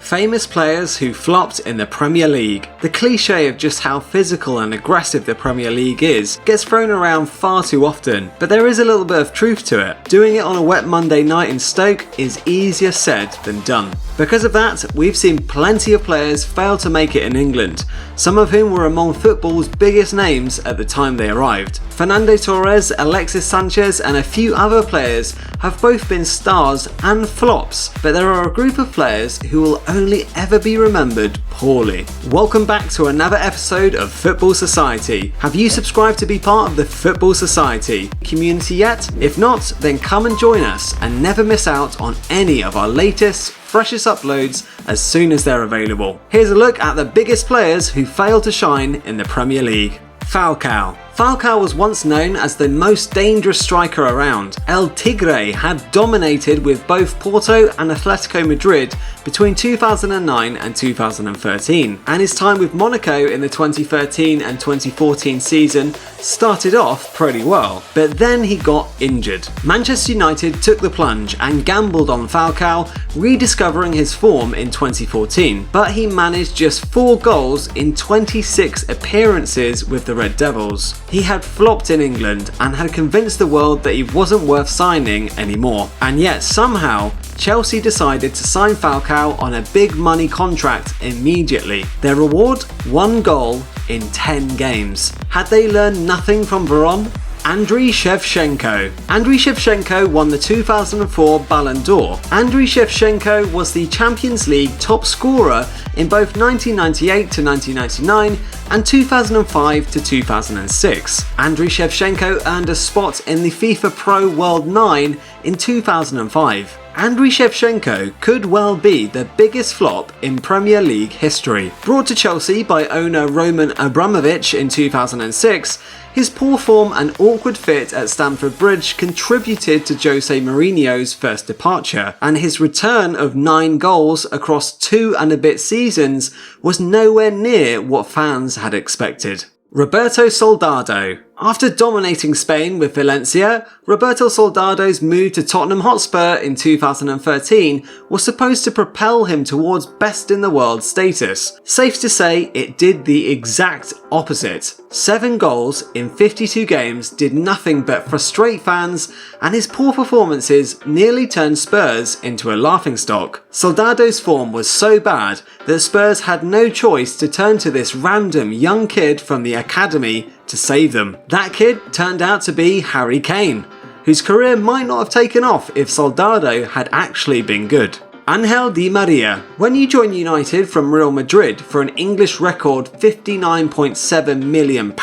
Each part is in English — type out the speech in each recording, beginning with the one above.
Famous players who flopped in the Premier League. The cliché of just how physical and aggressive the Premier League is gets thrown around far too often, but there is a little bit of truth to it. Doing it on a wet Monday night in Stoke is easier said than done. Because of that, we've seen plenty of players fail to make it in England, some of whom were among football's biggest names at the time they arrived. Fernando Torres, Alexis Sánchez and a few other players have both been stars and flops, but there are a group of players who will only ever be remembered poorly. Welcome back to another episode of Football Society. Have you subscribed to be part of the Football Society community yet? If not, then come and join us and never miss out on any of our latest, freshest uploads as soon as they're available. Here's a look at the biggest players who failed to shine in the Premier League. Falcao. Falcao was once known as the most dangerous striker around. El Tigre had dominated with both Porto and Atletico Madrid between 2009 and 2013, and his time with Monaco in the 2013 and 2014 season started off pretty well, but then he got injured. Manchester United took the plunge and gambled on Falcao, rediscovering his form in 2014, but he managed just 4 goals in 26 appearances with the Red Devils. He had flopped in England and had convinced the world that he wasn't worth signing anymore. And yet somehow, Chelsea decided to sign Falcao on a big money contract immediately. Their reward? 1 goal in 10 games. Had they learned nothing from Veron? Andriy Shevchenko. Andriy Shevchenko won the 2004 Ballon d'Or. Andriy Shevchenko was the Champions League top scorer in both 1998 to 1999 and 2005 to 2006. Andriy Shevchenko earned a spot in the FIFA Pro World 9 in 2005. Andriy Shevchenko could well be the biggest flop in Premier League history. Brought to Chelsea by owner Roman Abramovich in 2006, his poor form and awkward fit at Stamford Bridge contributed to Jose Mourinho's first departure, and his return of 9 goals across 2 and a bit seasons was nowhere near what fans had expected. Roberto Soldado. After dominating Spain with Valencia, Roberto Soldado's move to Tottenham Hotspur in 2013 was supposed to propel him towards best in the world status. Safe to say, it did the exact opposite. 7 goals in 52 games did nothing but frustrate fans, and his poor performances nearly turned Spurs into a laughingstock. Soldado's form was so bad that Spurs had no choice to turn to this random young kid from the academy to save them. That kid turned out to be Harry Kane, whose career might not have taken off if Soldado had actually been good. Angel Di Maria. When you join United from Real Madrid for an English record £59.7 million,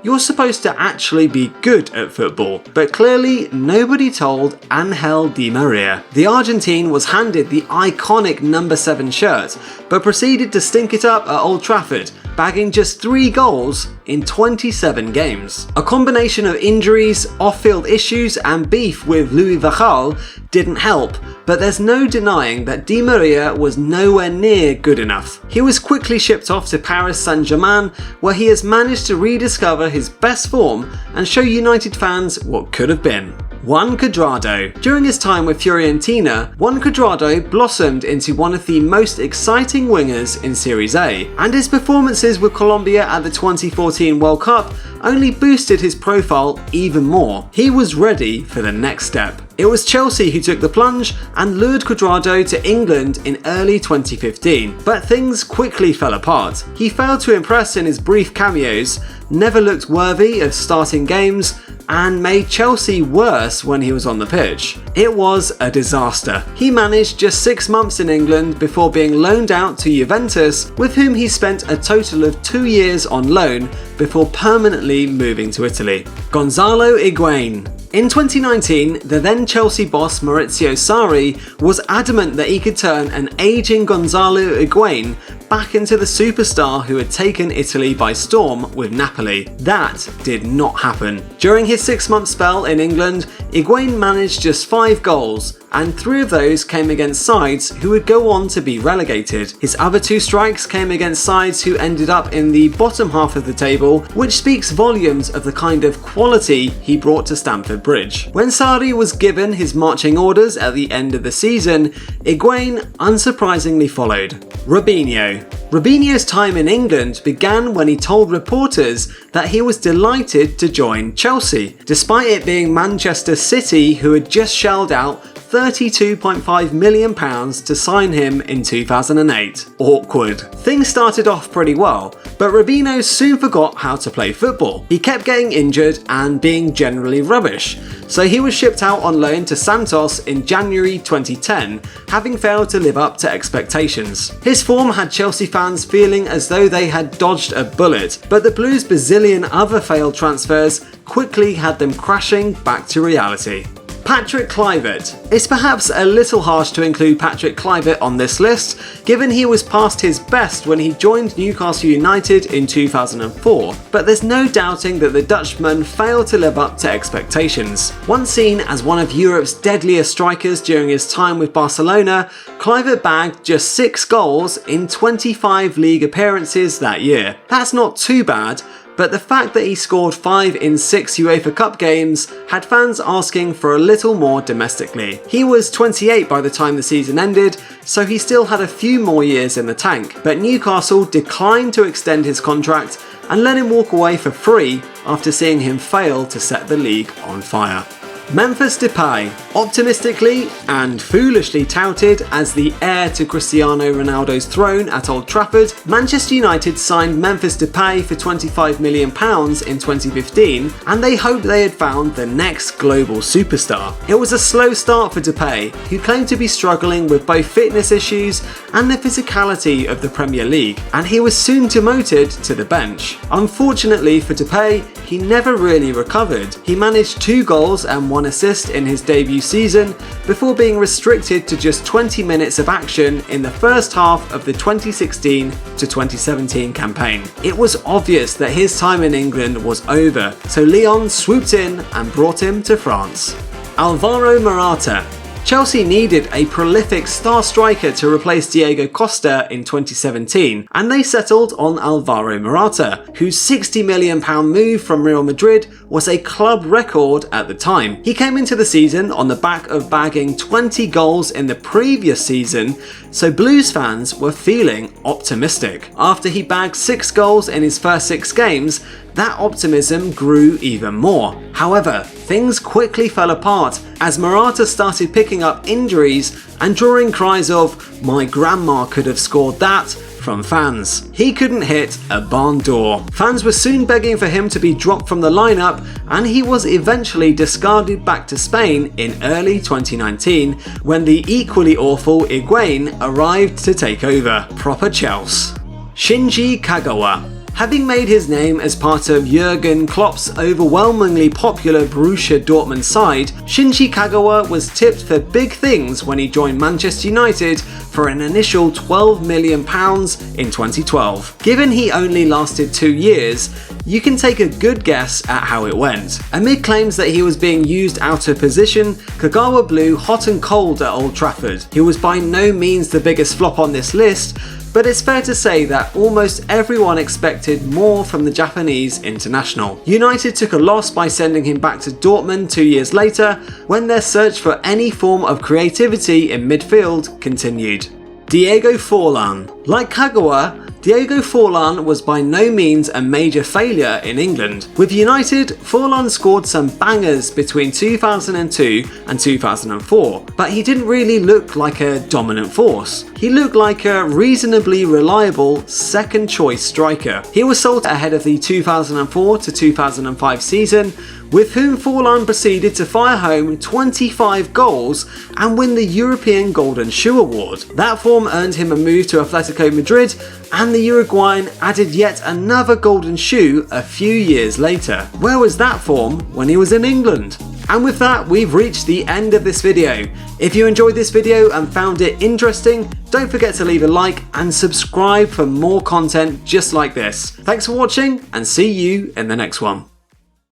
you're supposed to actually be good at football, but clearly nobody told Angel Di Maria. The Argentine was handed the iconic number 7 shirt, but proceeded to stink it up at Old Trafford, bagging just 3 goals in 27 games. A combination of injuries, off-field issues and beef with Louis van Gaal didn't help, but there's no denying that Di Maria was nowhere near good enough. He was quickly shipped off to Paris Saint-Germain, where he has managed to rediscover his best form and show United fans what could have been. Juan Cuadrado. During his time with Fiorentina, Juan Cuadrado blossomed into one of the most exciting wingers in Serie A, and his performances with Colombia at the 2014 World Cup only boosted his profile even more. He was ready for the next step. It was Chelsea who took the plunge and lured Cuadrado to England in early 2015, but things quickly fell apart. He failed to impress in his brief cameos, never looked worthy of starting games, and made Chelsea worse when he was on the pitch. It was a disaster. He managed just 6 months in England before being loaned out to Juventus, with whom he spent a total of 2 years on loan before permanently moving to Italy. Gonzalo Higuain. In 2019, the then Chelsea boss Maurizio Sarri was adamant that he could turn an aging Gonzalo Higuain back into the superstar who had taken Italy by storm with Napoli. That did not happen. During his 6-month spell in England, Higuain managed just 5 goals, and 3 of those came against sides who would go on to be relegated. His other 2 strikes came against sides who ended up in the bottom half of the table, which speaks volumes of the kind of quality he brought to Stamford Bridge. When Sarri was given his marching orders at the end of the season, Higuain unsurprisingly followed. Robinho's time in England began when he told reporters that he was delighted to join Chelsea, despite it being Manchester City who had just shelled out £32.5 million to sign him in 2008. Awkward. Things started off pretty well, but Robinho soon forgot how to play football. He kept getting injured and being generally rubbish, so he was shipped out on loan to Santos in January 2010, having failed to live up to expectations. His form had Chelsea fans feeling as though they had dodged a bullet, but the Blues' bazillion other failed transfers quickly had them crashing back to reality. Patrick Kluivert. It's perhaps a little harsh to include Patrick Kluivert on this list, given he was past his best when he joined Newcastle United in 2004, but there's no doubting that the Dutchman failed to live up to expectations. Once seen as one of Europe's deadliest strikers during his time with Barcelona, Kluivert bagged just 6 goals in 25 league appearances that year. That's not too bad, but the fact that he scored 5 in 6 UEFA Cup games had fans asking for a little more domestically. He was 28 by the time the season ended, so he still had a few more years in the tank, but Newcastle declined to extend his contract and let him walk away for free after seeing him fail to set the league on fire. Memphis Depay, optimistically and foolishly touted as the heir to Cristiano Ronaldo's throne at Old Trafford, Manchester United signed Memphis Depay for £25 million in 2015, and they hoped they had found the next global superstar. It was a slow start for Depay, who claimed to be struggling with both fitness issues and the physicality of the Premier League, and he was soon demoted to the bench. Unfortunately for Depay, he never really recovered. He managed 2 goals and 1 assist in his debut season before being restricted to just 20 minutes of action in the first half of the 2016 to 2017 campaign. It was obvious that his time in England was over, so Lyon swooped in and brought him to France. Alvaro Morata. Chelsea needed a prolific star striker to replace Diego Costa in 2017, and they settled on Alvaro Morata, whose £60 million move from Real Madrid was a club record at the time. He came into the season on the back of bagging 20 goals in the previous season, so Blues fans were feeling optimistic. After he bagged 6 goals in his first 6 games, that optimism grew even more. However, things quickly fell apart as Morata started picking up injuries and drawing cries of "my grandma could have scored that" from fans. He couldn't hit a barn door. Fans were soon begging for him to be dropped from the lineup, and he was eventually discarded back to Spain in early 2019 when the equally awful Higuain arrived to take over. Proper Chelsea. Shinji Kagawa. Having made his name as part of Jurgen Klopp's overwhelmingly popular Borussia Dortmund side, Shinji Kagawa was tipped for big things when he joined Manchester United for an initial £12 million in 2012. Given he only lasted 2 years, you can take a good guess at how it went. Amid claims that he was being used out of position, Kagawa blew hot and cold at Old Trafford. He was by no means the biggest flop on this list, but it's fair to say that almost everyone expected more from the Japanese international. United took a loss by sending him back to Dortmund 2 years later, when their search for any form of creativity in midfield continued. Diego Forlan. Like Kagawa, Diego Forlan was by no means a major failure in England. With United, Forlan scored some bangers between 2002 and 2004, but he didn't really look like a dominant force. He looked like a reasonably reliable second choice striker. He was sold ahead of the 2004 to 2005 season, with whom Forlan proceeded to fire home 25 goals and win the European Golden Shoe Award. That form earned him a move to Atletico Madrid, and the Uruguayan added yet another Golden Shoe a few years later. Where was that form when he was in England? And with that, we've reached the end of this video. If you enjoyed this video and found it interesting, don't forget to leave a like and subscribe for more content just like this. Thanks for watching, and see you in the next one.